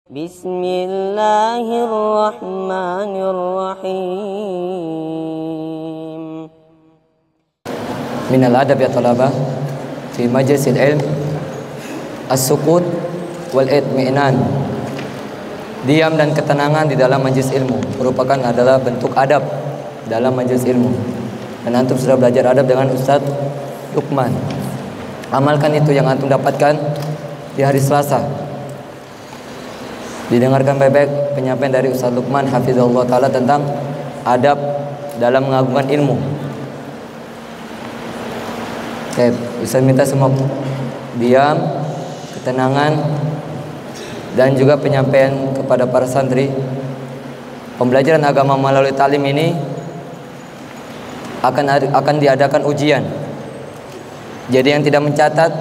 Bismillahirrahmanirrahim. Minal adab ya talabah fi majlisil ilm as-sukut wal itmi'nan. Diam dan ketenangan di dalam majlis ilmu merupakan adalah bentuk adab dalam majlis ilmu. Dan antum sudah belajar adab dengan Ustaz Luqman. Amalkan itu yang antum dapatkan di hari Selasa. Didengarkan baik-baik penyampaian dari Ustaz Luqman hafizahullah taala tentang adab dalam mengagungkan ilmu. Oke, Ustaz minta semua diam, ketenangan, dan juga penyampaian kepada para santri. Pembelajaran agama melalui talim ini akan diadakan ujian. Jadi yang tidak mencatat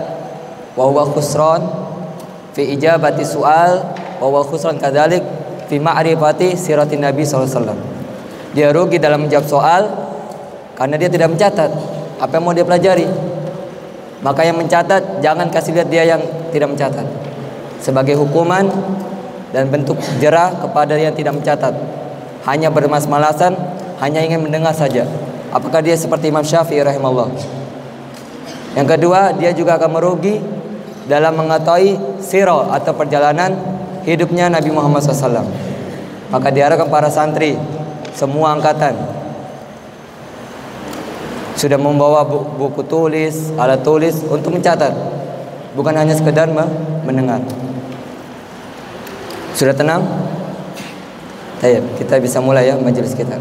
wa huwa khusran fi ijabati soal, wa huwa khusran kadzalik fi ma'rifati siratin Nabi sallallahu alaihi wasallam. Dia rugi dalam menjawab soal karena dia tidak mencatat apa yang mau dia pelajari. Maka yang mencatat jangan kasih lihat dia yang tidak mencatat, sebagai hukuman dan bentuk jerah kepada yang tidak mencatat. Hanya bermas-malasan, hanya ingin mendengar saja. Apakah dia seperti Imam Syafi'i rahimahullah? Yang kedua, dia juga akan merugi dalam mengetahui sirah atau perjalanan hidupnya Nabi Muhammad SAW. Maka diharapkan para santri semua angkatan sudah membawa buku tulis, alat tulis untuk mencatat, bukan hanya sekedar mendengar. Sudah tenang? Baik, kita bisa mulai ya majelis kita.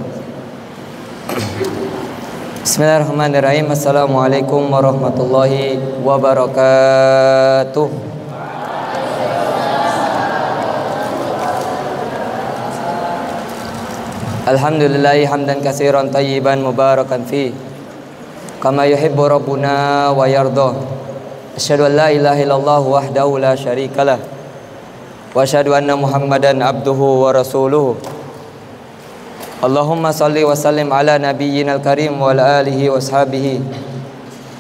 Bismillahirrahmanirrahim. Assalamualaikum warahmatullahi wabarakatuh. Alhamdulillahi hamdan katsiran tayyiban mubarakan fi kama yuhibbu rabbuna wa yarda. Asyhadu an la ilaha illallah wahdahu la syarikalah wa asyhadu anna Muhammadan abduhu wa rasuluhu. Allahumma salli wa sallim ala nabiyyinal karim wa ala alihi wa ashabihi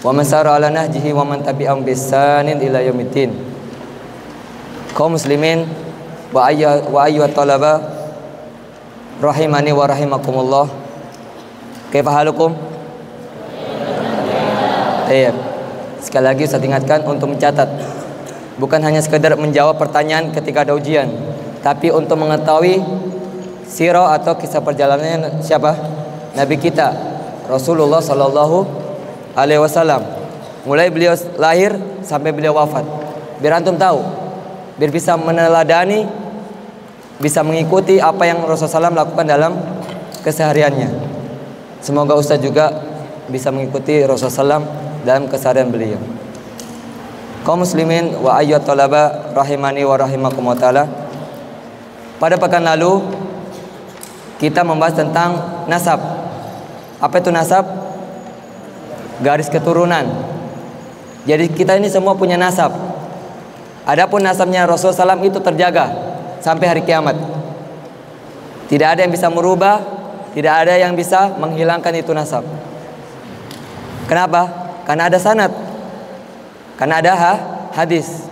wa man sara ala nahjihi wa man tabi'ahum bi ihsanin ila yaumiddin. Kaum muslimin wa ayyuhat talaba rahimani wa rahimakumullah. Kaifa halukum? Baik. Sekali lagi saya ingatkan untuk mencatat. Bukan hanya sekedar menjawab pertanyaan ketika ada ujian, tapi untuk mengetahui sirah atau kisah perjalanannya siapa? Nabi kita Rasulullah sallallahu alaihi wasallam. Mulai beliau lahir sampai beliau wafat. Biar antum tahu, biar bisa meneladani, bisa mengikuti apa yang Rasulullah SAW lakukan dalam kesehariannya. Semoga Ustaz juga bisa mengikuti Rasulullah SAW dalam keseharian beliau. Kaum muslimin wa ayyuhat talaba rahimani wa rahimakumullah taala. Pada pekan lalu kita membahas tentang nasab. Apa itu nasab? Garis keturunan. Jadi kita ini semua punya nasab. Adapun nasabnya Rasulullah SAW itu terjaga sampai hari kiamat. Tidak ada yang bisa merubah, tidak ada yang bisa menghilangkan itu nasab. Kenapa? Karena ada sanad, karena ada hadis,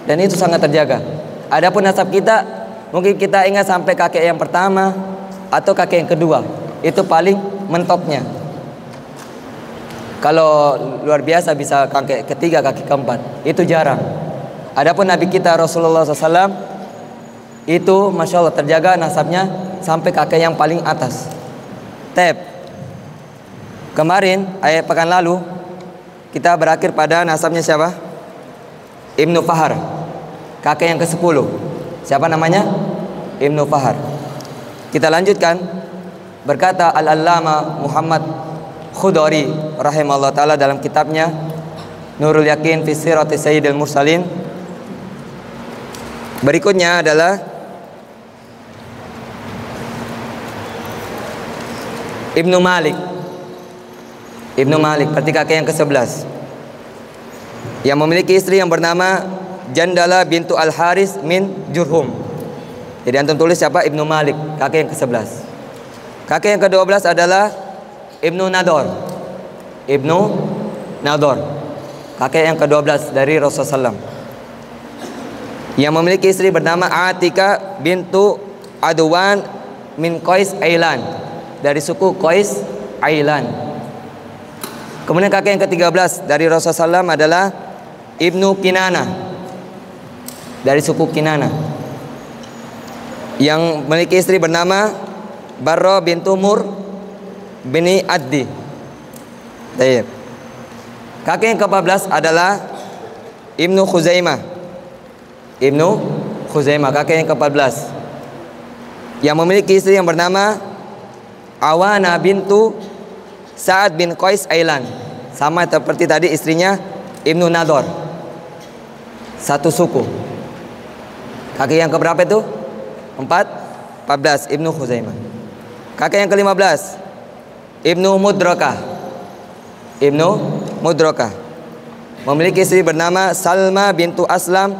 dan itu sangat terjaga. Adapun nasab kita, mungkin kita ingat sampai kakek yang pertama atau kakek yang kedua, itu paling mentopnya. Kalau luar biasa bisa kakek ketiga, kakek keempat, itu jarang. Adapun Nabi kita Rasulullah SAW itu masya Allah terjaga nasabnya sampai kakek yang paling atas. Kemarin ayat pekan lalu kita berakhir pada nasabnya siapa? Ibnu Fahar, kakek yang ke-10. Siapa namanya? Ibnu Fahar. Kita lanjutkan. Berkata Al-Allama Muhammad Khudari rahimahullah ta'ala dalam kitabnya Nurul Yakin fi Sirati Sayyidil Mursalin. Berikutnya adalah Ibnu Malik. Ibnu Malik, berarti kakek yang ke-11, yang memiliki istri yang bernama Jandala bintu Al-Haris min Jurhum. Jadi antum tulis siapa? Ibnu Malik, kakek yang ke-11. Kakek yang ke-12 adalah Ibnu Nador. Ibnu Nador, kakek yang ke-12 dari Rasulullah SAW. yang memiliki istri bernama Atika bintu Adwan min Qais Ailan, dari suku Qais Ailan. Kemudian kakek yang ke-13 dari Rasulullah SAW adalah Ibnu Kinana, dari suku Kinana, yang memiliki istri bernama Barra bintu Mur bini Addi. Baik. Kakek yang ke-14 adalah Ibnu Khuzaimah. Ibnu Khuzaimah, kakek yang ke-14, yang memiliki istri yang bernama Awana bintu Sa'ad bin Qais Ailan, sama seperti tadi istrinya Ibnu Nador, satu suku. Kakek yang keberapa itu? 14 Ibnu Khuzaimah. Kakek yang ke-15 Ibnu Mudrakah. Ibnu Mudrakah memiliki istri bernama Salma bintu Aslam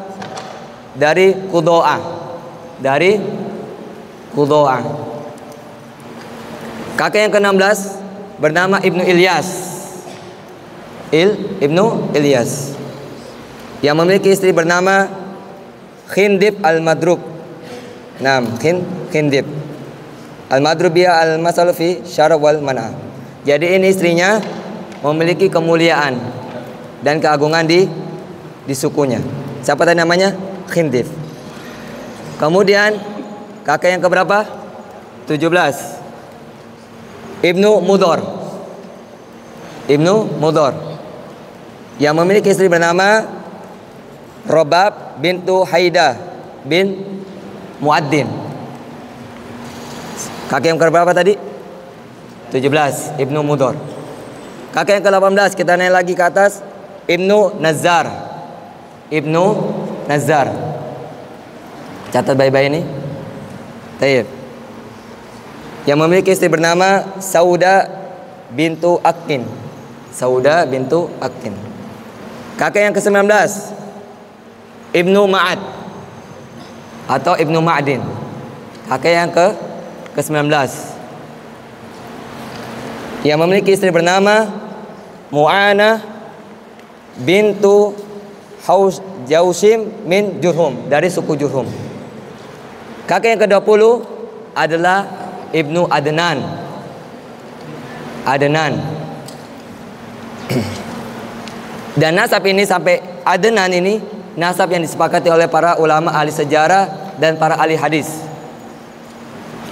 dari Qudoa. Dari Qudoa. Kakek yang ke-16 bernama Ibnu Ilyas. Ibnu Ilyas, yang memiliki istri bernama Khindib al-Madrub. Khindib al-Madrubiyah al-Masal fi Syarab wal Mana. Jadi ini istrinya memiliki kemuliaan dan keagungan di sukunya. Siapa tadi namanya? Khindib. Kemudian kakek yang keberapa? 17 Ibnu Mudor. Ibnu Mudor, yang memiliki istri bernama Robab bintu Haidah bin Muaddin. Kakek yang keberapa tadi? 17 Ibnu Mudor. Kakek yang ke-18 kita naik lagi ke atas, Ibnu Nazar. Ibnu Nazar. Catat baik-baik ini. Taib. Yang memiliki istri bernama Sauda bintu Akin. Sauda bintu Akin. Kakek yang ke-19 Ibnu Ma'ad atau Ibnu Ma'din. Kakek yang ke-19 yang memiliki istri bernama Mu'ana bintu Haus Jausim min Jurhum, dari suku Jurhum. Kakek yang ke-20 adalah Ibnu Adnan. Dan nasab ini sampai Adnan ini nasab yang disepakati oleh para ulama ahli sejarah dan para ahli hadis.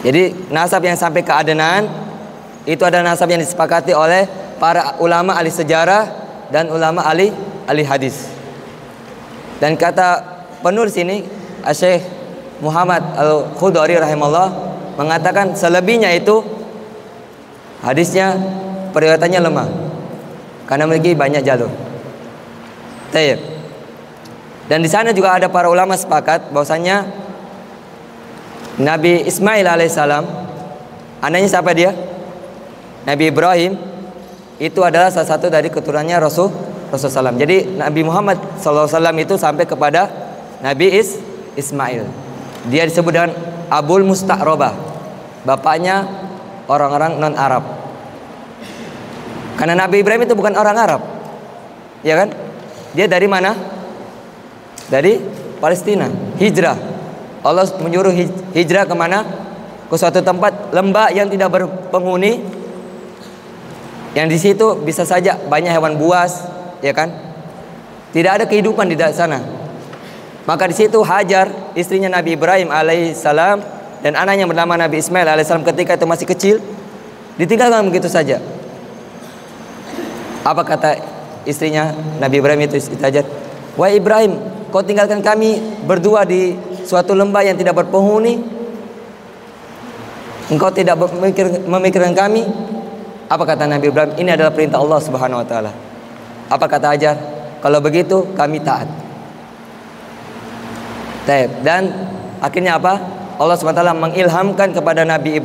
Jadi nasab yang sampai ke Adnan itu adalah nasab yang disepakati oleh para ulama ahli sejarah dan ulama ahli hadis. Dan kata penulis ini, Syekh Muhammad Al-Khudari rahimahullah, mengatakan selebihnya itu hadisnya periwayatannya lemah karena memiliki banyak jalur. Tayyib. Dan di sana juga ada para ulama sepakat bahwasanya Nabi Ismail alaihissalam, anaknya siapa dia? Nabi Ibrahim, itu adalah salah satu dari keturunannya Rasulullah SAW. Jadi Nabi Muhammad SAW itu sampai kepada Nabi Ismail. Dia disebut dengan Abul Musta'robah, bapaknya orang-orang non-Arab. Karena Nabi Ibrahim itu bukan orang Arab, ya kan? Dia dari mana? Dari Palestina, hijrah. Allah menyuruh hijrah kemana? Ke suatu tempat lembah yang tidak berpenghuni, yang di situ bisa saja banyak hewan buas, ya kan? Tidak ada kehidupan di sana. Maka di situ Hajar, istrinya Nabi Ibrahim alaihissalam, dan anaknya bernama Nabi Ismail alaihissalam ketika itu masih kecil, ditinggalkan begitu saja. Apa kata istrinya Nabi Ibrahim itu, Hajar? Wahai Ibrahim, kau tinggalkan kami berdua di suatu lembah yang tidak berpenghuni. Engkau tidak memikirkan kami. Apa kata Nabi Ibrahim? Ini adalah perintah Allah Subhanahu wa taala. Apa kata Hajar? Kalau begitu kami taat. Dan akhirnya apa? Allah Subhanahu wa taala mengilhamkan kepada Nabi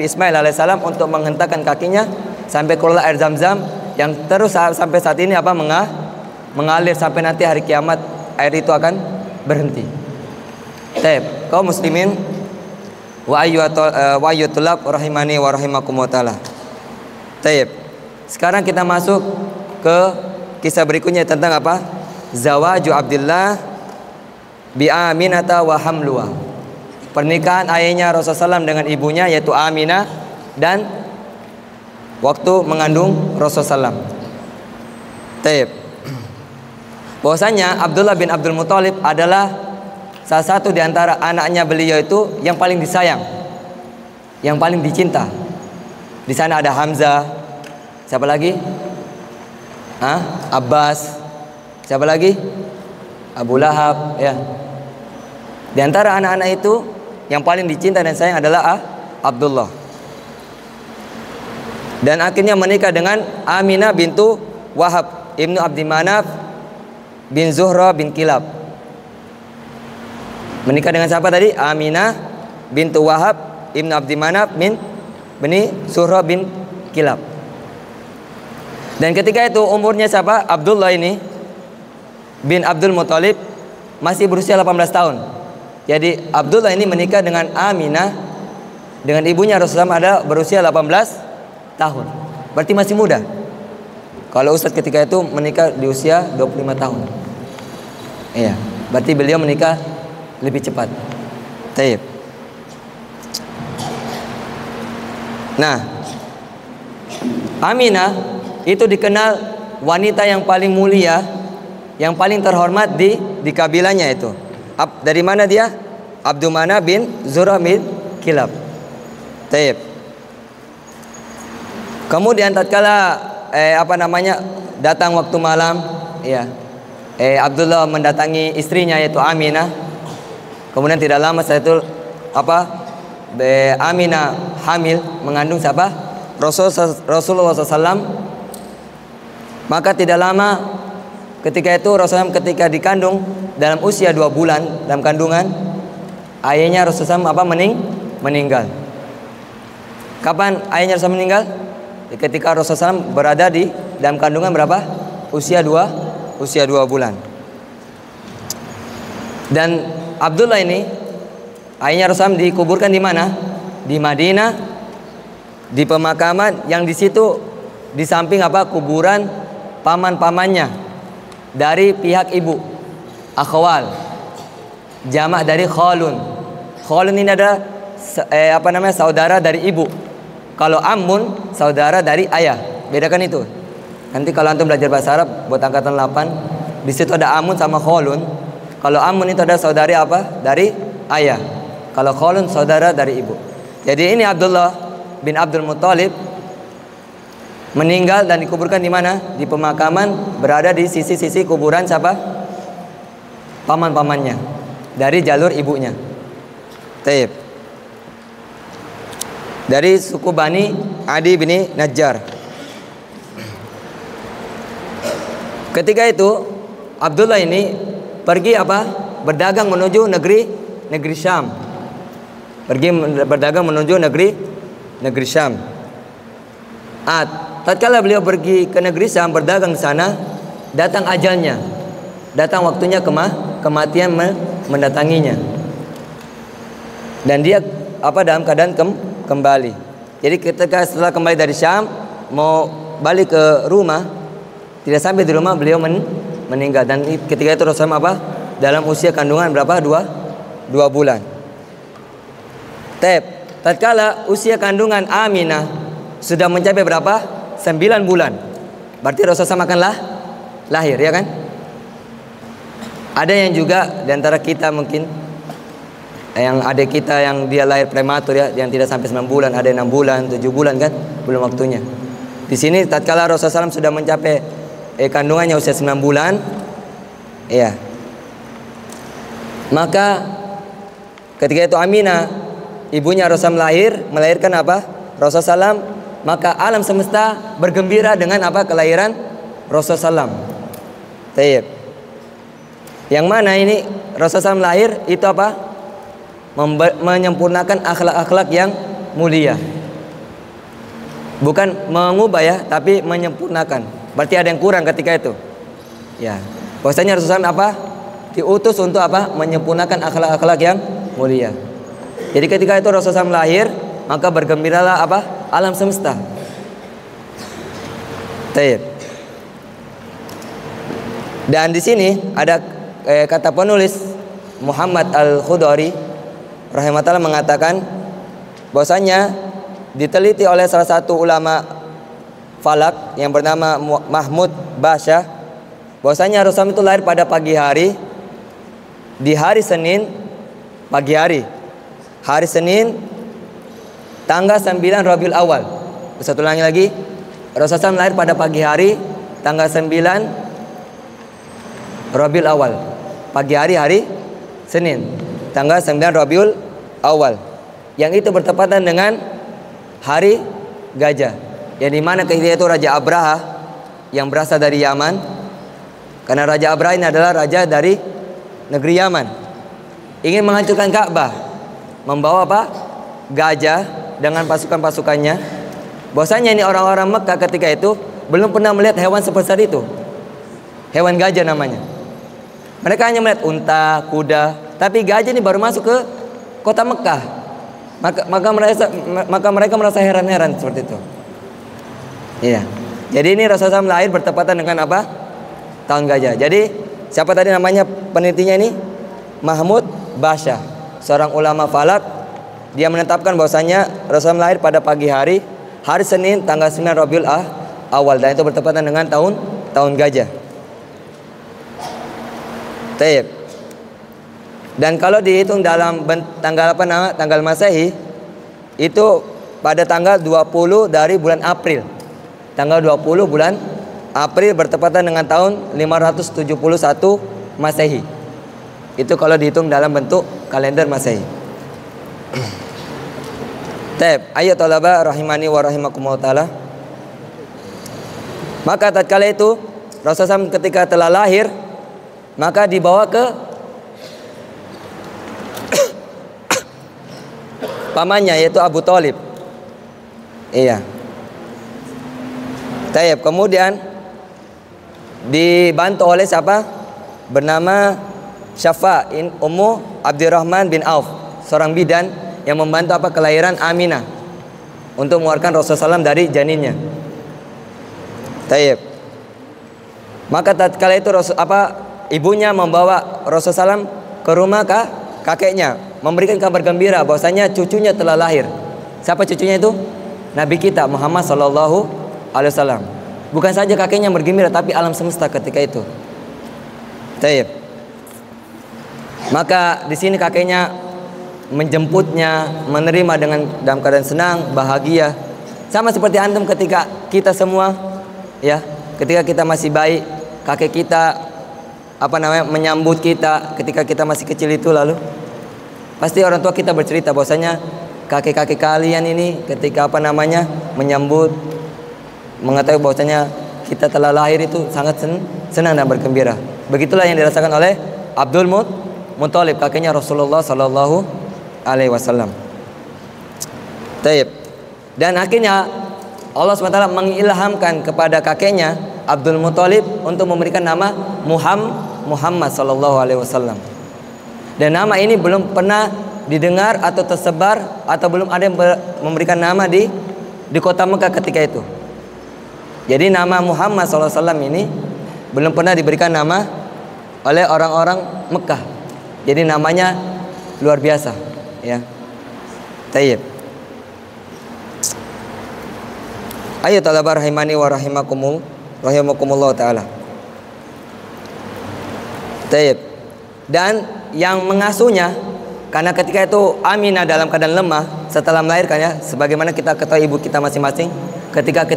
Ismail alaihissalam untuk menghentakkan kakinya sampai keluar air Zam-Zam yang terus sampai saat ini apa? Mengalir sampai nanti hari kiamat air itu akan berhenti. Kaum muslimin wa ayyutulab rahimani wa rahimakumullah taala. Sekarang kita masuk ke kisah berikutnya tentang apa? Zawaju Abdullah bi Aminata wa hamluha. Pernikahan ayahnya Rasulullah SAW dengan ibunya yaitu Aminah dan waktu mengandung Rasulullah SAW. Taib. Bahwasanya Abdullah bin Abdul Muthalib adalah salah satu di antara anaknya beliau itu yang paling disayang, yang paling dicinta. Di sana ada Hamzah, siapa lagi? Abbas, siapa lagi? Abu Lahab, ya. Di antara anak-anak itu yang paling dicinta dan sayang adalah Abdullah. Dan akhirnya menikah dengan Aminah bintu Wahab ibnu Abdi Manaf bin Zuhra bin Kilab. Menikah dengan siapa tadi? Aminah bintu Wahab ibnu Abdi Manaf bin Zuhra bin Kilab. Dan ketika itu umurnya siapa? Abdullah ini bin Abdul Muthalib masih berusia 18 tahun. Jadi Abdullah ini menikah dengan Aminah, dengan ibunya Rasulullah ada berusia 18 tahun. Berarti masih muda. Kalau Ustadz ketika itu menikah di usia 25 tahun. Iya, berarti beliau menikah lebih cepat. Taib. Nah, Aminah itu dikenal wanita yang paling mulia, yang paling terhormat di kabilahnya itu. Dari mana dia? Abdul Manaf bin Zuhra bin Kilab. Taib. Kemudian tatkala datang waktu malam, ya. Abdullah mendatangi istrinya yaitu Aminah. Kemudian tidak lama setelah itu Aminah hamil mengandung siapa? Rasulullah SAW. Maka tidak lama ketika itu Rasulullah ketika dikandung dalam usia 2 bulan dalam kandungan, ayahnya Rasulullah meninggal. Kapan ayahnya Rasulullah meninggal? Ketika Rasulullah SAW berada di dalam kandungan berapa? Usia 2 bulan. Dan Abdullah ini ayahnya Rasulullah dikuburkan di mana? Di Madinah, di pemakaman yang di situ di samping kuburan paman-pamannya dari pihak ibu, akhwal, jamak dari khalun. Khalun ini adalah saudara dari ibu. Kalau ammun saudara dari ayah. Bedakan itu. Nanti kalau antum belajar bahasa Arab buat angkatan 8, di situ ada ammun sama khalun. Kalau ammun itu ada saudari dari ayah. Kalau khalun saudara dari ibu. Jadi ini Abdullah bin Abdul Muthalib meninggal dan dikuburkan di mana? Di pemakaman berada di sisi-sisi kuburan siapa? Paman-pamannya dari jalur ibunya. Taib. Dari suku Bani Adi bin Najjar. Ketika itu Abdullah ini pergi berdagang menuju negeri Syam. Pergi berdagang menuju negeri Syam. Tatkala beliau pergi ke negeri Syam berdagang di sana, datang ajalnya. Datang waktunya kematian mendatanginya. Dan dia dalam keadaan kembali. Jadi ketika setelah kembali dari Syam mau balik ke rumah, tidak sampai di rumah beliau meninggal. Dan ketika itu Rasulullah dalam usia kandungan berapa? 2 bulan. Tatkala usia kandungan Aminah sudah mencapai berapa? 9 bulan. Berarti Rasulullah akan lahir, ya kan? Ada yang juga di antara kita mungkin yang adik kita yang dia lahir prematur, ya, yang tidak sampai 9 bulan, ada 6 bulan, 7 bulan kan, belum waktunya. Di sini tatkala Rasulullah SAW sudah mencapai kandungannya usia 9 bulan, ya. Maka ketika itu Aminah ibunya Rasulullah melahirkan Rasulullah SAW, maka alam semesta bergembira dengan kelahiran Rasulullah SAW. Taib. Yang mana ini Rasulullah SAW lahir itu menyempurnakan akhlak-akhlak yang mulia. Bukan mengubah, ya, tapi menyempurnakan. Berarti ada yang kurang ketika itu. Ya. Bahwasanya Rasulullah diutus untuk menyempurnakan akhlak-akhlak yang mulia. Jadi ketika itu Rasulullah SAW lahir, maka bergembiralah alam semesta. Taib. Dan di sini ada kata penulis Muhammad Al-Khudari rahimahullah mengatakan bahwasanya diteliti oleh salah satu ulama falak yang bernama Mahmud Basyah bahwasanya Rasulullah itu lahir pada pagi hari di hari Senin pagi hari Senin tanggal 9 Rabiul Awal. Satu lagi Rasulullah lahir pada pagi hari tanggal 9 Rabiul Awal. Pagi hari Senin tanggal 9 Rabiul Awal, yang itu bertepatan dengan hari gajah, yang dimana ketika itu Raja Abraha yang berasal dari Yaman, karena Raja Abraha ini adalah raja dari negeri Yaman, ingin menghancurkan Ka'bah, membawa apa? Gajah dengan pasukan-pasukannya. Bahwasanya ini orang-orang Mekah ketika itu belum pernah melihat hewan sebesar itu, hewan gajah namanya. Mereka hanya melihat unta, kuda, tapi gajah ini baru masuk ke kota Mekah. Maka mereka merasa heran-heran seperti itu. Iya. Jadi ini Rasulullah lahir bertepatan dengan apa? Tahun gajah. Jadi siapa tadi namanya penelitinya ini? Mahmud Basyah, seorang ulama falak. Dia menetapkan bahwasanya Rasulullah lahir pada pagi hari Senin tanggal 9 Rabiul Awal, dan itu bertepatan dengan tahun gajah. Taib. Dan kalau dihitung dalam tanggal apa nama? Tanggal Masehi itu pada tanggal 20 dari bulan April. Tanggal 20 bulan April bertepatan dengan tahun 571 Masehi. Itu kalau dihitung dalam bentuk kalender Masehi. Taib. Ayo talaba rahimani wa rahimakumullah taala. Maka tatkala itu Rasulullah ketika telah lahir, maka dibawa ke pamannya yaitu Abu Thalib. Iya. Taib. Kemudian dibantu oleh siapa? Bernama Syafa' Ummu Abdurrahman bin Auf, seorang bidan yang membantu apa? Kelahiran Aminah untuk mengeluarkan Rasulullah SAW dari janinnya. Taib. Maka tatkala itu ibunya membawa Rasulullah SAW ke rumah kakeknya, memberikan kabar gembira bahwasanya cucunya telah lahir. Siapa cucunya itu? Nabi kita Muhammad sallallahu alaihi wasallam. Bukan saja kakeknya bergembira, tapi alam semesta ketika itu. Taib. Maka di sini kakeknya menjemputnya, menerima dalam keadaan senang, bahagia. Sama seperti antum ketika kita semua, ya, ketika kita masih bayi, kakek kita menyambut kita ketika kita masih kecil itu, lalu pasti orang tua kita bercerita bahwasanya kakek-kakek kalian ini ketika menyambut, mengetahui bahwasanya kita telah lahir itu sangat senang dan bergembira. Begitulah yang dirasakan oleh Abdul Muthalib, kakeknya Rasulullah sallallahu alaihi wasallam. Taib. Dan akhirnya Allah SWT mengilhamkan kepada kakeknya Abdul Muthalib untuk memberikan nama Muhammad sallallahu alaihi wasallam. Dan nama ini belum pernah didengar atau tersebar, atau belum ada yang memberikan nama di kota Mekah ketika itu. Jadi nama Muhammad sallallahu alaihi wasallam ini belum pernah diberikan nama oleh orang-orang Mekah. Jadi namanya luar biasa, ya. Tayyib. Ayo talaba rahimani wa rahimakumullah taala. Tayyib. Dan yang mengasuhnya, karena ketika itu Aminah dalam keadaan lemah setelah melahirkan, ya, sebagaimana kita ketahui ibu kita masing-masing, ketika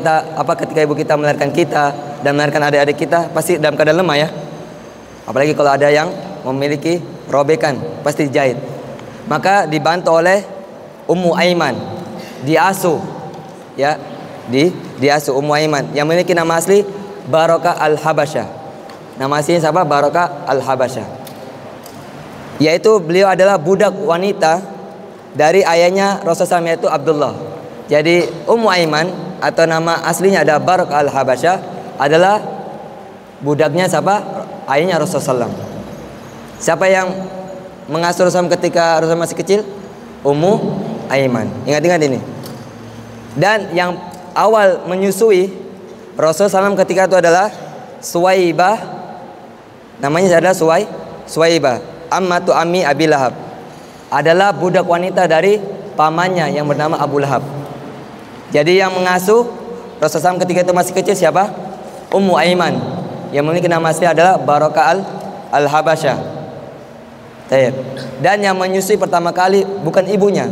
ibu kita melahirkan kita dan melahirkan adik-adik kita pasti dalam keadaan lemah, ya. Apalagi kalau ada yang memiliki robekan, pasti dijahit. Maka dibantu oleh Ummu Aiman, diasuh, ya, diasuh Ummu Aiman yang memiliki nama asli Barakah Al-Habasyah. Nama aslinya siapa? Barakah Al-Habasyah. Yaitu beliau adalah budak wanita dari ayahnya Rasulullah, yaitu Abdullah. Jadi Ummu Aiman atau nama aslinya adalah Barakah Al-Habasyah adalah budaknya siapa? Ayahnya Rasulullah. Siapa yang mengasuh Rasulullah ketika Rasulullah masih kecil? Ummu Aiman. Ingat-ingat ini. Dan yang awal menyusui Rasulullah SAW ketika itu adalah Suwaibah. Namanya adalah Suwaibah. ammatu ammi Abi Lahab, adalah budak wanita dari pamannya yang bernama Abu Lahab. Jadi yang mengasuh Rasulullah SAW ketika itu masih kecil siapa? Ummu Aiman, yang memiliki nama asli adalah Barakah al-Habasyah. Dan yang menyusui pertama kali bukan ibunya,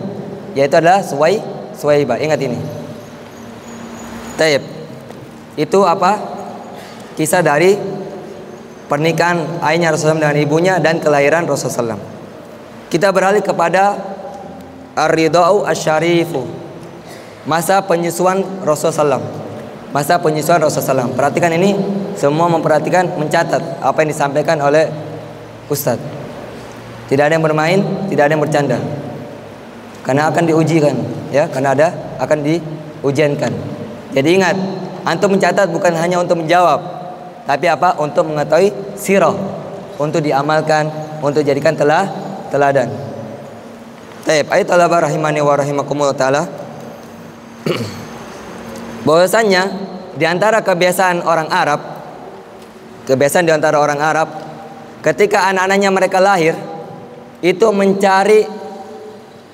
yaitu adalah Suwaibah. Ingat ini. Itu apa? Kisah dari pernikahan ayahnya Rasulullah dengan ibunya dan kelahiran Rasulullah SAW. Kita beralih kepada Ar-Ridha'u Asy-Syarifu, masa penyusuan Rasulullah SAW. Masa penyusuan Rasulullah SAW. Perhatikan ini, semua memperhatikan, mencatat apa yang disampaikan oleh Ustadz. Tidak ada yang bermain, tidak ada yang bercanda. Karena akan diujikan, ya, karena akan diujiankan. Jadi ingat, antum mencatat bukan hanya untuk menjawab, tapi apa? Untuk mengetahui sirah, untuk diamalkan, untuk jadikan teladan. Ayat talaba rahimani wa rahimakumullah taala. Bahwasannya di antara kebiasaan orang Arab, kebiasaan di antara orang Arab, ketika anak-anaknya mereka lahir, itu mencari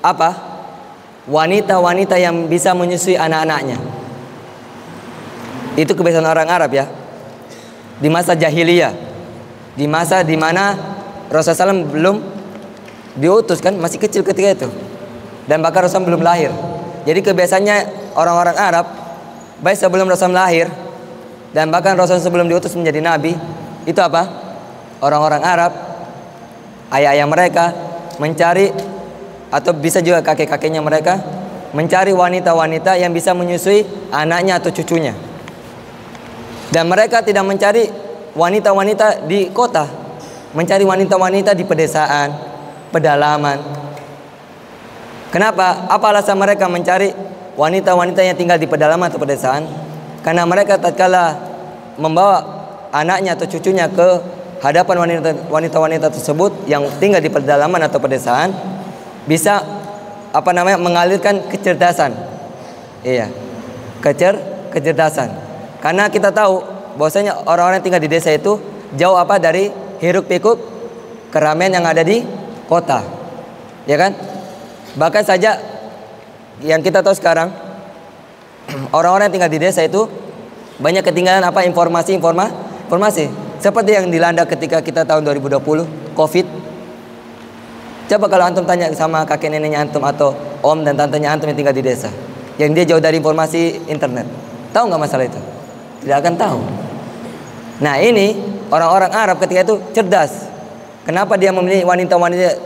apa? Wanita-wanita yang bisa menyusui anak-anaknya. Itu kebiasaan orang Arab, ya. Di masa jahiliyah, di masa dimana Rasulullah SAW belum diutus, kan, masih kecil ketika itu, dan bahkan Rasulullah belum lahir. Jadi kebiasaannya orang-orang Arab, baik sebelum Rasulullah lahir dan bahkan Rasulullah sebelum diutus menjadi nabi, itu apa? Orang-orang Arab, ayah-ayah mereka mencari, atau bisa juga kakek-kakeknya mereka mencari wanita-wanita yang bisa menyusui anaknya atau cucunya. Dan mereka tidak mencari wanita-wanita di kota, mencari wanita-wanita di pedesaan, pedalaman. Kenapa? Apa alasan mereka mencari wanita-wanita yang tinggal di pedalaman atau pedesaan? Karena mereka tatkala membawa anaknya atau cucunya ke hadapan wanita-wanita tersebut yang tinggal di pedalaman atau pedesaan, bisa mengalirkan kecerdasan. Iya, kecerdasan. Karena kita tahu bahwasanya orang-orang yang tinggal di desa itu jauh dari hiruk pikuk keramaian yang ada di kota, ya kan? Bahkan saja yang kita tahu sekarang, orang-orang yang tinggal di desa itu banyak ketinggalan informasi seperti yang dilanda ketika kita tahun 2020 Covid. Coba kalau antum tanya sama kakek neneknya antum atau om dan tantenya antum yang tinggal di desa, yang dia jauh dari informasi internet, tahu nggak masalah itu? Tidak akan tahu. Nah, ini orang-orang Arab ketika itu cerdas. Kenapa dia memilih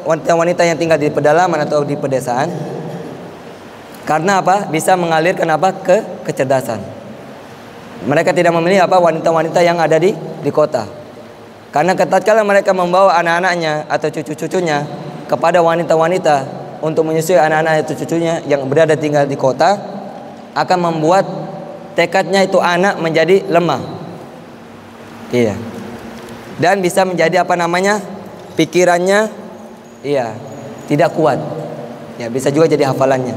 wanita-wanita yang tinggal di pedalaman atau di pedesaan? Karena apa? Bisa mengalirkan kecerdasan. Mereka tidak memilih wanita-wanita yang ada di kota. Karena tatkala mereka membawa anak-anaknya atau cucu-cucunya kepada wanita-wanita untuk menyusui anak-anak atau cucunya yang berada tinggal di kota, akan membuat tekadnya itu anak menjadi lemah. Iya. Dan bisa menjadi pikirannya tidak kuat. Ya, bisa juga jadi hafalannya.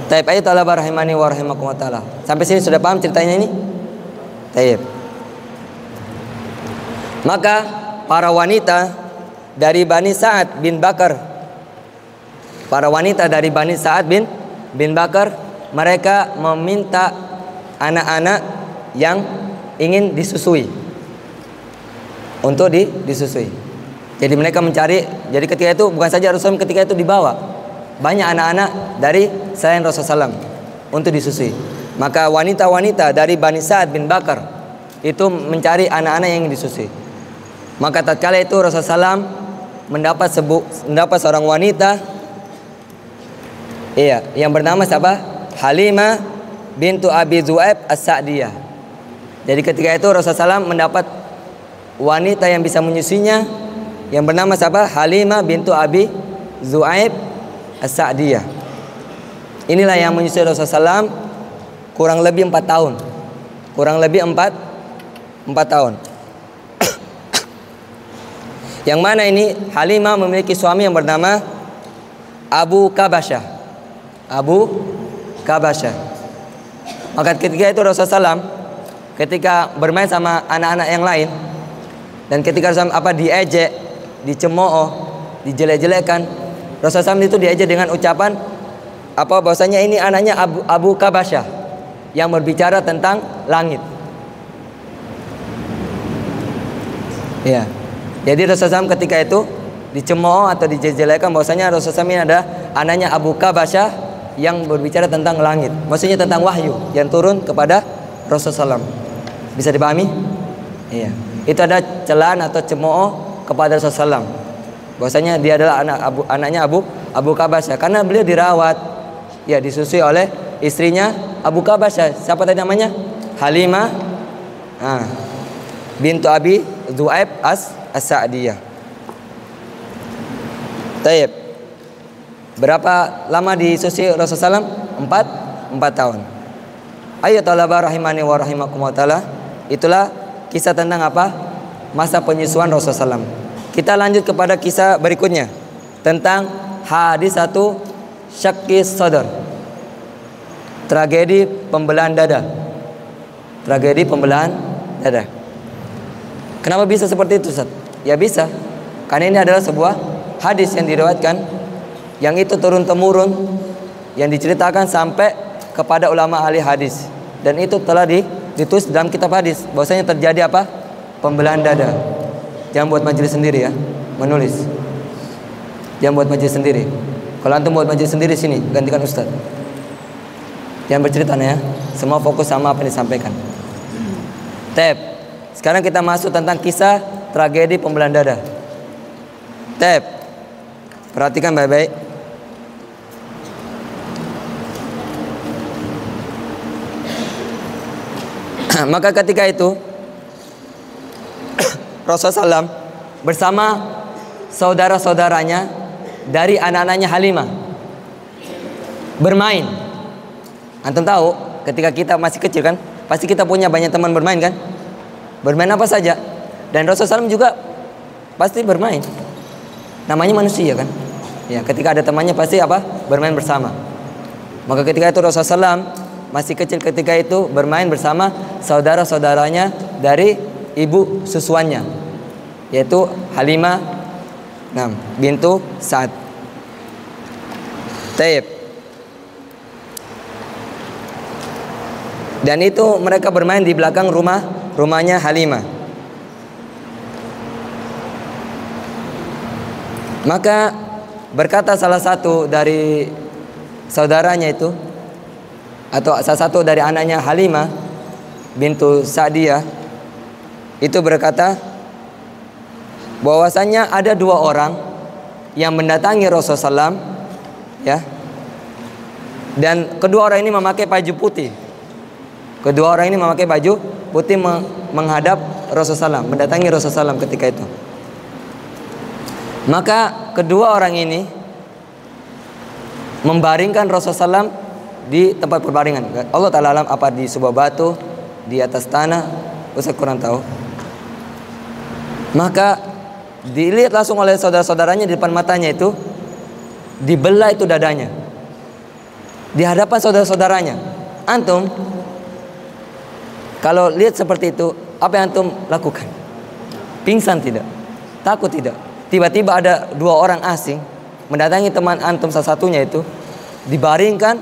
Taib ayat talaba rahimani wa rahimakumullah taala. Sampai sini sudah paham ceritanya ini? Taib. Maka para wanita dari Bani Sa'ad bin Bakar, bin Bakar, mereka meminta anak-anak yang ingin disusui untuk disusui. Jadi mereka mencari. Jadi ketika itu bukan saja Rasulullah ketika itu dibawa, banyak anak-anak dari selain Rasulullah SAW untuk disusui. Maka wanita-wanita dari Bani Sa'ad bin Bakar itu mencari anak-anak yang ingin disusui. Maka tatkala itu Rasulullah SAW mendapat seorang wanita, yang bernama siapa? Halimah bintu Abi Zu'aib As-Sa'diyah. Jadi ketika itu Rasulullah SAW mendapat wanita yang bisa menyusuinya, yang bernama siapa? Halimah bintu Abi Zu'aib As-Sa'diyah. Inilah yang menyusui Rasulullah SAW kurang lebih 4 tahun. Kurang lebih 4 tahun. Yang mana ini Halimah memiliki suami yang bernama Abu Kabasyah. Maka ketika itu Rasulullah SAW ketika bermain sama anak-anak yang lain, dan ketika diejek dicemooh, dijelek-jelekan, Rasulullah SAW itu diajar dengan ucapan bahwasanya ini anaknya Abu Kabasyah yang berbicara tentang langit. Ya. Jadi Rasulullah SAW ketika itu dicemooh atau dijelekan bahwasanya Rasulullah SAW ini ada anaknya Abu Kabasyah yang berbicara tentang langit. Maksudnya tentang wahyu yang turun kepada Rasulullah SAW. Bisa dipahami? Iya. Itu ada celaan atau cemooh kepada Rasulullah SAW. Bahwasanya dia adalah anaknya Abu Kabasyah karena beliau dirawat, ya disusui oleh istrinya Abu Kabasyah. Siapa tadi namanya? Halimah bintu Abi Dzu'aib As-Sa'diyah. Taib. Berapa lama disusui Rasulullah SAW? 4 tahun. Ayo talaba rahimani wa rahimakumullah ta'ala. Itulah kisah tentang apa? Masa penyusuan Rasulullah SAW. Kita lanjut kepada kisah berikutnya tentang hadis 1 syaqqis sadar. Tragedi pembelahan dada. Tragedi pembelahan dada. Kenapa bisa seperti itu, Ustaz? Ya bisa. Karena ini adalah sebuah hadis yang diriwayatkan, yang itu turun temurun, yang diceritakan sampai kepada ulama ahli hadis, dan itu telah ditulis dalam kitab hadis bahwasanya terjadi apa? Pembelahan dada. Jangan buat majelis sendiri ya, menulis. Jangan buat majelis sendiri. Kalau antum buat majelis sendiri sini, gantikan ustaz. Jangan bercerita ya. Semua fokus sama apa yang disampaikan. Tab. Sekarang kita masuk tentang kisah tragedi pembelahan dada. Tab. Perhatikan baik-baik. Maka ketika itu Rasulullah SAW bersama saudara-saudaranya dari anak-anaknya Halimah bermain. Antum tahu ketika kita masih kecil kan, pasti kita punya banyak teman bermain kan? Bermain apa saja. Dan Rasulullah SAW juga pasti bermain. Namanya manusia kan? Ya, ketika ada temannya pasti apa? Bermain bersama. Maka ketika itu Rasulullah SAW masih kecil ketika itu bermain bersama saudara-saudaranya dari ibu susuannya, yaitu Halimah bintu Sa'ad. Taib. Dan itu mereka bermain di belakang rumahnya Halimah. Maka berkata salah satu dari saudaranya itu, atau salah satu dari anaknya Halimah bintu Sa'diyah itu berkata bahwasanya ada 2 orang yang mendatangi Rasulullah SAW, ya, dan kedua orang ini memakai baju putih. Kedua orang ini memakai baju putih menghadap Rasulullah SAW, mendatangi Rasulullah SAW ketika itu. Maka kedua orang ini membaringkan Rasulullah SAW di tempat perbaringan. Allah Ta'ala alam, apa di sebuah batu, di atas tanah, Ustaz kurang tahu. Maka dilihat langsung oleh saudara-saudaranya di depan matanya itu, dibelah itu dadanya di hadapan saudara-saudaranya. Antum kalau lihat seperti itu, apa yang antum lakukan? Pingsan tidak? Takut tidak? Tiba-tiba ada 2 orang asing mendatangi teman antum, salah satunya itu dibaringkan,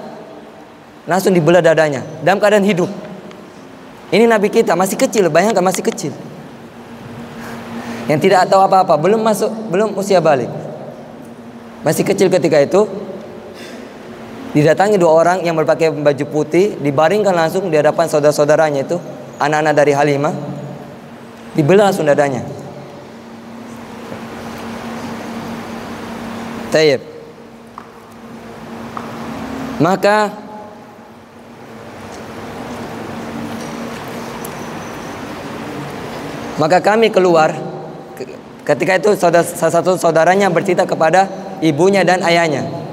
langsung dibelah dadanya dalam keadaan hidup. Ini Nabi kita masih kecil, bayangkan masih kecil, yang tidak tahu apa-apa, belum usia balik, masih kecil ketika itu. Didatangi 2 orang yang berpakai baju putih, dibaringkan langsung di hadapan saudara-saudaranya itu, anak-anak dari Halimah, dibelah langsung dadanya. Tayyib. Maka kami keluar. Ketika itu salah satu saudaranya bercerita kepada ibunya dan ayahnya.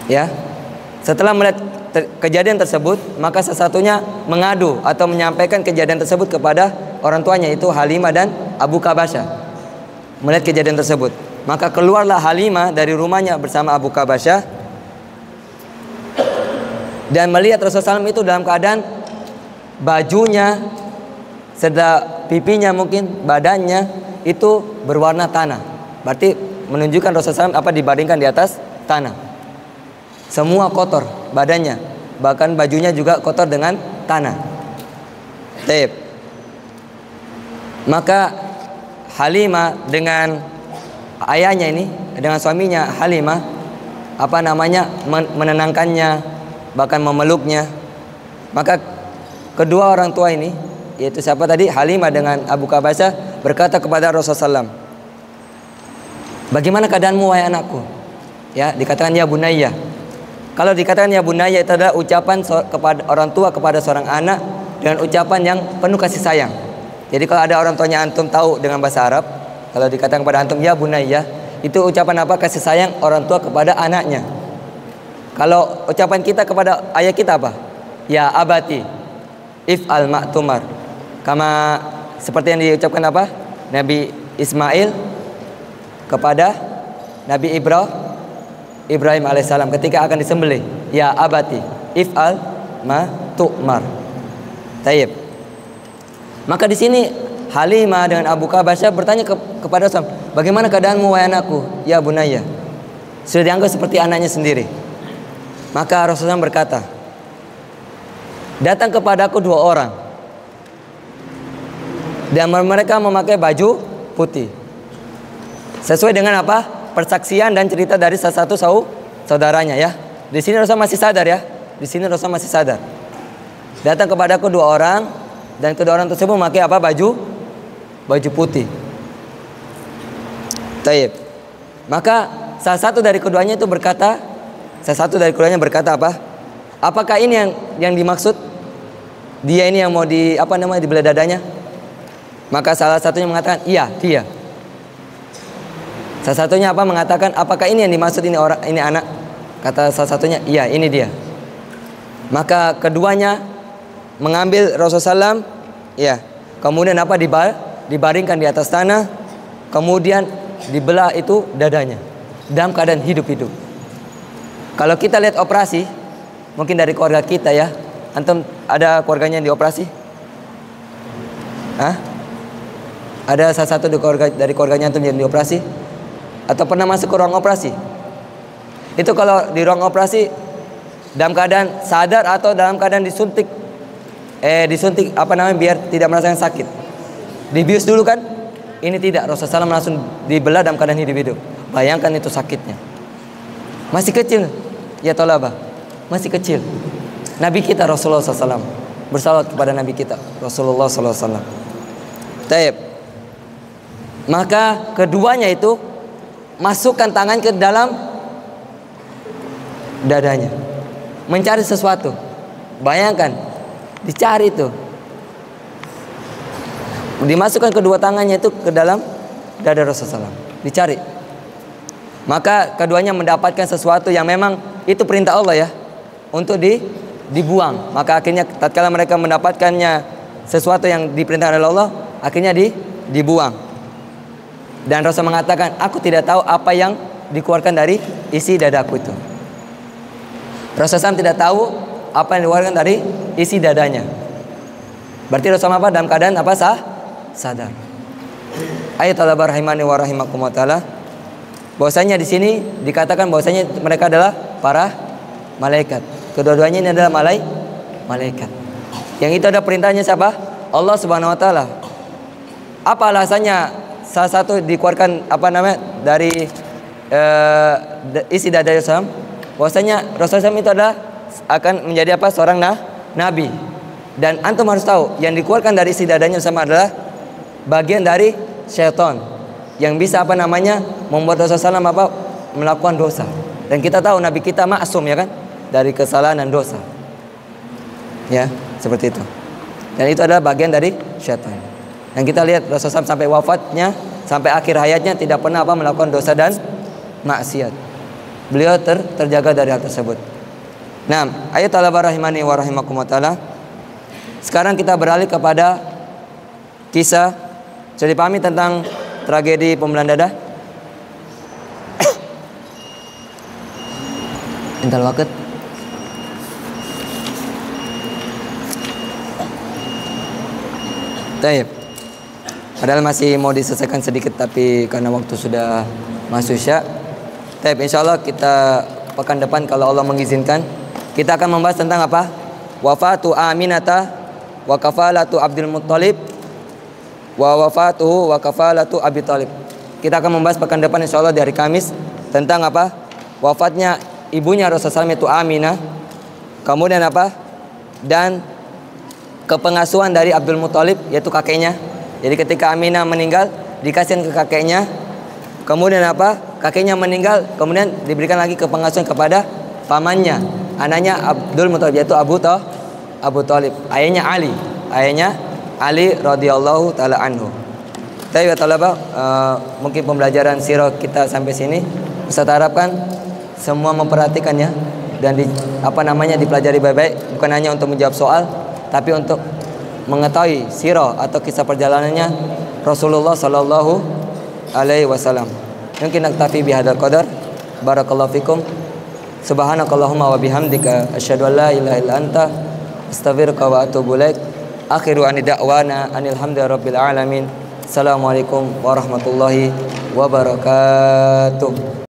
Ya. Setelah melihat kejadian tersebut, maka salah satunya mengadu atau menyampaikan kejadian tersebut kepada orang tuanya, itu Halimah dan Abu Kabasyah. Melihat kejadian tersebut, maka keluarlah Halimah dari rumahnya bersama Abu Kabasyah dan melihat Rasulullah SAW itu dalam keadaan bajunya, serta pipinya, mungkin badannya itu berwarna tanah. Berarti menunjukkan Rasulullah SAW dibaringkan di atas tanah. Semua kotor badannya, bahkan bajunya juga kotor dengan tanah. Taib. Maka Halimah dengan ayahnya ini, dengan suaminya Halimah, menenangkannya, bahkan memeluknya. Maka kedua orang tua ini, yaitu siapa tadi? Halimah dengan Abu Kabasah, berkata kepada Rasulullah SAW, bagaimana keadaanmu wahai anakku? Ya, dikatakan ya bunayya. Kalau dikatakan ya bunayya itu adalah ucapan kepada orang tua kepada seorang anak dengan ucapan yang penuh kasih sayang. Jadi kalau ada orang tuanya antum tahu dengan bahasa Arab, kalau dikatakan kepada antum ya bunayya, itu ucapan apa? Kasih sayang orang tua kepada anaknya. Kalau ucapan kita kepada ayah kita apa? Ya abati if'al ma'tumar. Kama seperti yang diucapkan apa? Nabi Ismail kepada Nabi Ibrahim alaihissalam ketika akan disembelih. Ya abati if'al ma tu'mar. Taib. Maka di sini Halimah dengan Abu Kabasah bertanya kepada Rasul, bagaimana keadaanmu wahai anakku? Ya bunayya. Sudah dianggap seperti anaknya sendiri. Maka Rasulullah berkata, datang kepadaku dua orang dan mereka memakai baju putih. Sesuai dengan apa? Persaksian dan cerita dari salah satu saudaranya ya. Di sini Rasul masih sadar ya. Di sini Rasul masih sadar. Datang kepadaku dua orang dan kedua orang tersebut memakai apa? Baju putih. Taib. Maka salah satu dari keduanya berkata apa? Apakah ini yang dimaksud? Dia ini yang mau dibelah dadanya? Maka salah satunya mengatakan, iya, dia. Salah satunya mengatakan, apakah ini yang dimaksud, ini anak? Kata salah satunya, iya, ini dia. Maka keduanya mengambil Rasulullah SAW, ya. Kemudian dibaringkan di atas tanah, kemudian dibelah itu dadanya dalam keadaan hidup-hidup. Kalau kita lihat operasi, mungkin dari keluarga kita ya, antum ada keluarganya yang dioperasi? Hah? Ada salah satu dari keluarganya antum yang dioperasi? Atau pernah masuk ke ruang operasi? Itu kalau di ruang operasi dalam keadaan sadar atau dalam keadaan disuntik biar tidak merasakan sakit. Dibius dulu kan? Ini tidak, Rasulullah SAW langsung dibelah dalam keadaan hidup-hidup. Bayangkan itu sakitnya. Masih kecil, ya tolaba, masih kecil. Nabi kita Rasulullah SAW, bersalawat kepada Nabi kita Rasulullah SAW. Taib. Maka keduanya itu masukkan tangan ke dalam dadanya, mencari sesuatu. Bayangkan, dicari itu. Dimasukkan kedua tangannya itu ke dalam dada Rasulullah SAW, dicari. Maka keduanya mendapatkan sesuatu yang memang itu perintah Allah ya, untuk dibuang. Maka akhirnya tatkala mereka mendapatkannya sesuatu yang diperintahkan oleh Allah, akhirnya dibuang. Dan Rasul mengatakan, aku tidak tahu apa yang dikeluarkan dari isi dadaku itu. Rasulullah SAW tidak tahu apa yang dikeluarkan dari isi dadanya. Berarti Rasulullah dalam keadaan sadar. Ayat Allah rahimani wa rahimakumullah taala. Bahwasanya di sini dikatakan bahwasanya mereka adalah para malaikat. Kedua-duanya ini adalah malaikat. Yang itu ada perintahnya siapa? Allah Subhanahu wa taala. Apa alasannya salah satu dikeluarkan dari isi dada Rasulullah? Bahwasanya Rasulullah itu adalah akan menjadi seorang nabi. Dan antum harus tahu, yang dikeluarkan dari isi dadanya sama adalah bagian dari syaitan yang bisa membuat Rasulullah SAW melakukan dosa. Dan kita tahu Nabi kita maksum ya kan, dari kesalahan dan dosa. Ya, seperti itu. Dan itu adalah bagian dari syaitan. Dan kita lihat Rasulullah SAW sampai wafatnya, sampai akhir hayatnya tidak pernah melakukan dosa dan maksiat. Beliau terjaga dari hal tersebut. Nah, ayat Allah rahimani wa rahimakumullah taala. Sekarang kita beralih kepada kisah. Sudah dipahami tentang tragedi pembelahan dada? Intal waket. Taib. Padahal masih mau diselesaikan sedikit, tapi karena waktu sudah masuk Isya. Tapi insyaallah kita pekan depan kalau Allah mengizinkan, kita akan membahas tentang apa? Wafatu Aminata wa kafalatu Abdul Muttalib wa wafatuhu wa kafalatu Abi Thalib. Kita akan membahas pekan depan insyaallah di hari Kamis tentang apa? Wafatnya ibunya Rasulullah SAW itu Aminah. Kemudian apa? Dan kepengasuhan dari Abdul Muttalib, yaitu kakeknya. Jadi ketika Aminah meninggal, dikasihin ke kakeknya. Kemudian apa? Kakeknya meninggal, kemudian diberikan lagi kepengasuhan kepada pamannya, anaknya Abdul Muttalib, yaitu Abu Thalib. Ayahnya Ali radhiyallahu taala anhu. Tapi mungkin pembelajaran sirah kita sampai sini. Ustaz harapkan semua memperhatikannya dan dipelajari baik-baik, bukan hanya untuk menjawab soal, tapi untuk mengetahui sirah atau kisah perjalanannya Rasulullah sallallahu alaihi wasallam. Mungkin naktafi bihadzal qadar. Barakallahu fikum. Subhanakallahumma wa bihamdika asyhadu an la ilaha illa anta astaghfiruka wa atubu ilaik. Akhiru ani da'wana anil hamdulillahirabbil alamin. Assalamualaikum warahmatullahi wabarakatuh.